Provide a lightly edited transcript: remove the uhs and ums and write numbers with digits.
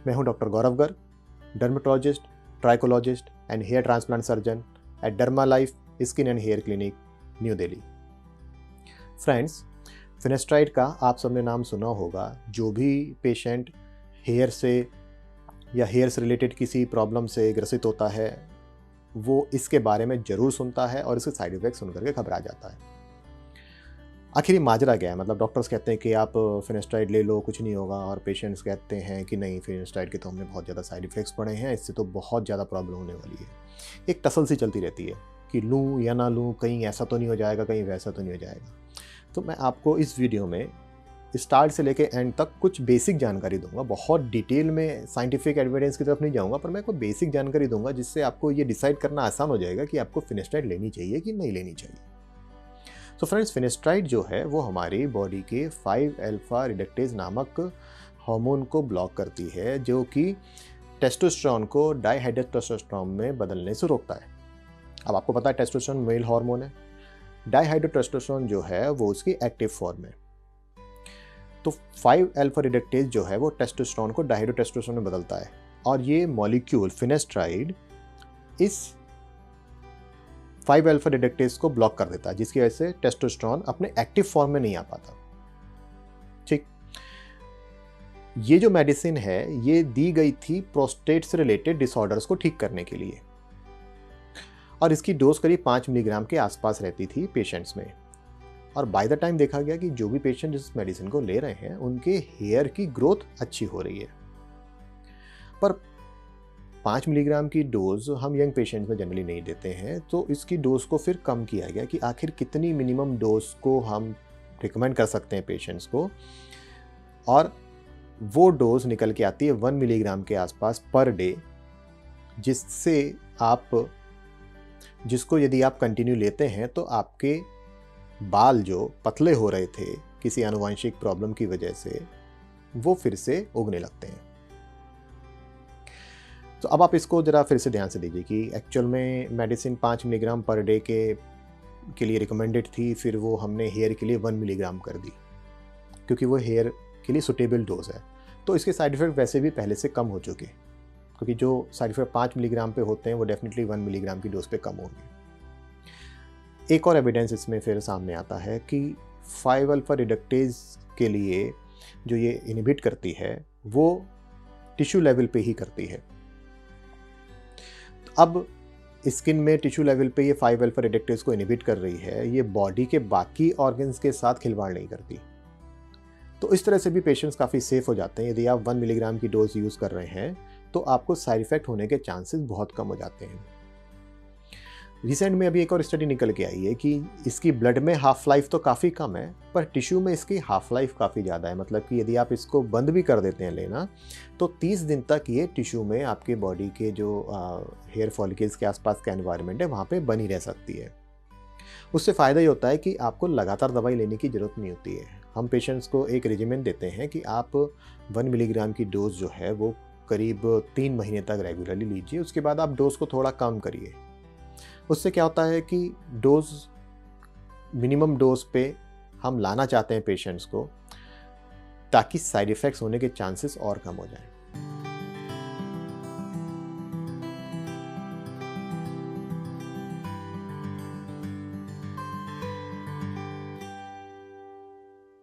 मैं हूं doctor Gaurav Garg, dermatologist, trichologist and hair transplant surgeon at derma life skin and hair clinic, New Delhi. Friends, finasteride का आप सबने नाम सुना होगा। जो भी पेशेंट हेयर से या हेयर से रिलेटेड किसी प्रॉब्लम से ग्रसित होता है वो इसके बारे में ज़रूर सुनता है और इसके साइड इफ़ेक्ट सुन करके घबरा जाता है। आखिर ये माजरा क्या है? मतलब डॉक्टर्स कहते हैं कि आप फिनेस्ट्राइड ले लो, कुछ नहीं होगा, और पेशेंट्स कहते हैं कि नहीं, फिनेस्ट्राइड के तो हमने बहुत ज़्यादा साइड इफ़ेक्ट्स पड़े हैं, इससे तो बहुत ज़्यादा प्रॉब्लम होने वाली है। एक टसल सी चलती रहती है कि लूँ या ना लूँ, कहीं ऐसा तो नहीं हो जाएगा, कहीं वैसा तो नहीं हो जाएगा। तो मैं आपको इस वीडियो में स्टार्ट से लेके एंड तक कुछ बेसिक जानकारी दूंगा। बहुत डिटेल में साइंटिफिक एविडेंस की तरफ नहीं जाऊंगा, पर मैं आपको बेसिक जानकारी दूंगा जिससे आपको ये डिसाइड करना आसान हो जाएगा कि आपको फिनेस्ट्राइड लेनी चाहिए कि नहीं लेनी चाहिए। तो फ्रेंड्स, फिनेस्ट्राइड जो है वो हमारी बॉडी के 5-अल्फा रिडक्टेज नामक हार्मोन को ब्लॉक करती है, जो कि टेस्टोस्टेरोन को डाइहाइड्रोटेस्टोस्टेरोन में बदलने से रोकता है। अब आपको पता है टेस्टोस्टेरोन मेल हार्मोन है, डाइहाइड्रोटेस्टोस्टेरोन जो है वो उसकी एक्टिव फॉर्म है। तो 5-अल्फा रिडक्टेज जो है वो टेस्टोस्टेरोन को डाइहाइड्रोटेस्टोस्टेरोन में बदलता है, और ये मॉलिक्यूल फिनेस्ट्राइड इस 5-अल्फा रिडक्टेज को ब्लॉक कर देता है, जिसकी वजह से टेस्टोस्टेरोन अपने एक्टिव फॉर्म में नहीं आ पाता। ठीक, ये जो मेडिसिन है ये दी गई थी प्रोस्टेट से रिलेटेड डिसऑर्डर्स को ठीक करने के लिए, और इसकी डोज करीब 5 मिलीग्राम के आसपास रहती थी पेशेंट्स में। और बाय द टाइम देखा गया कि जो भी पेशेंट इस मेडिसिन को ले रहे हैं उनके हेयर की ग्रोथ अच्छी हो रही है। पर 5 मिलीग्राम की डोज हम यंग पेशेंट्स में जनरली नहीं देते हैं, तो इसकी डोज को फिर कम किया गया कि आखिर कितनी मिनिमम डोज को हम रिकमेंड कर सकते हैं पेशेंट्स को, और वो डोज निकल के आती है 1 मिलीग्राम के आसपास पर डे, जिसको यदि आप कंटिन्यू लेते हैं तो आपके बाल जो पतले हो रहे थे किसी आनुवंशिक प्रॉब्लम की वजह से, वो फिर से उगने लगते हैं। तो अब आप इसको ज़रा फिर से ध्यान से दीजिए कि एक्चुअल में मेडिसिन 5 मिलीग्राम पर डे के लिए रिकमेंडेड थी, फिर वो हमने हेयर के लिए 1 मिलीग्राम कर दी क्योंकि वो हेयर के लिए सुटेबल डोज है। तो इसके साइड इफ़ेक्ट वैसे भी पहले से कम हो चुके, क्योंकि जो साइड इफ़ेक्ट 5 मिलीग्राम पे होते हैं वो डेफिनेटली 1 मिलीग्राम की डोज पे कम होंगे। एक और एविडेंस इसमें फिर सामने आता है कि 5-अल्फा रिडक्टेज के लिए जो ये इनहिबिट करती है वो टिश्यू लेवल पे ही करती है। अब स्किन में टिश्यू लेवल पे ये 5-अल्फा रिडक्टेज को इनहिबिट कर रही है, ये बॉडी के बाकी ऑर्गन्स के साथ खिलवाड़ नहीं करती। तो इस तरह से भी पेशेंट्स काफ़ी सेफ हो जाते हैं। यदि आप 1 मिलीग्राम की डोज यूज़ कर रहे हैं तो आपको साइड इफ़ेक्ट होने के चांसेस बहुत कम हो जाते हैं। रिसेंट में अभी एक और स्टडी निकल के आई है कि इसकी ब्लड में हाफ लाइफ तो काफ़ी कम है, पर टिश्यू में इसकी हाफ लाइफ काफ़ी ज़्यादा है। मतलब कि यदि आप इसको बंद भी कर देते हैं लेना, तो 30 दिन तक ये टिश्यू में आपके बॉडी के जो हेयर फॉलिकल्स के आसपास का एनवायरनमेंट है वहाँ पे बनी रह सकती है। उससे फ़ायदा ये होता है कि आपको लगातार दवाई लेने की ज़रूरत नहीं होती है। हम पेशेंट्स को एक रेजिमेंट देते हैं कि आप 1 मिलीग्राम की डोज जो है वो करीब 3 महीने तक रेगुलरली लीजिए, उसके बाद आप डोज को थोड़ा कम करिए। उससे क्या होता है कि डोज, मिनिमम डोज पे हम लाना चाहते हैं पेशेंट्स को, ताकि साइड इफ़ेक्ट्स होने के चांसेस और कम हो जाएं।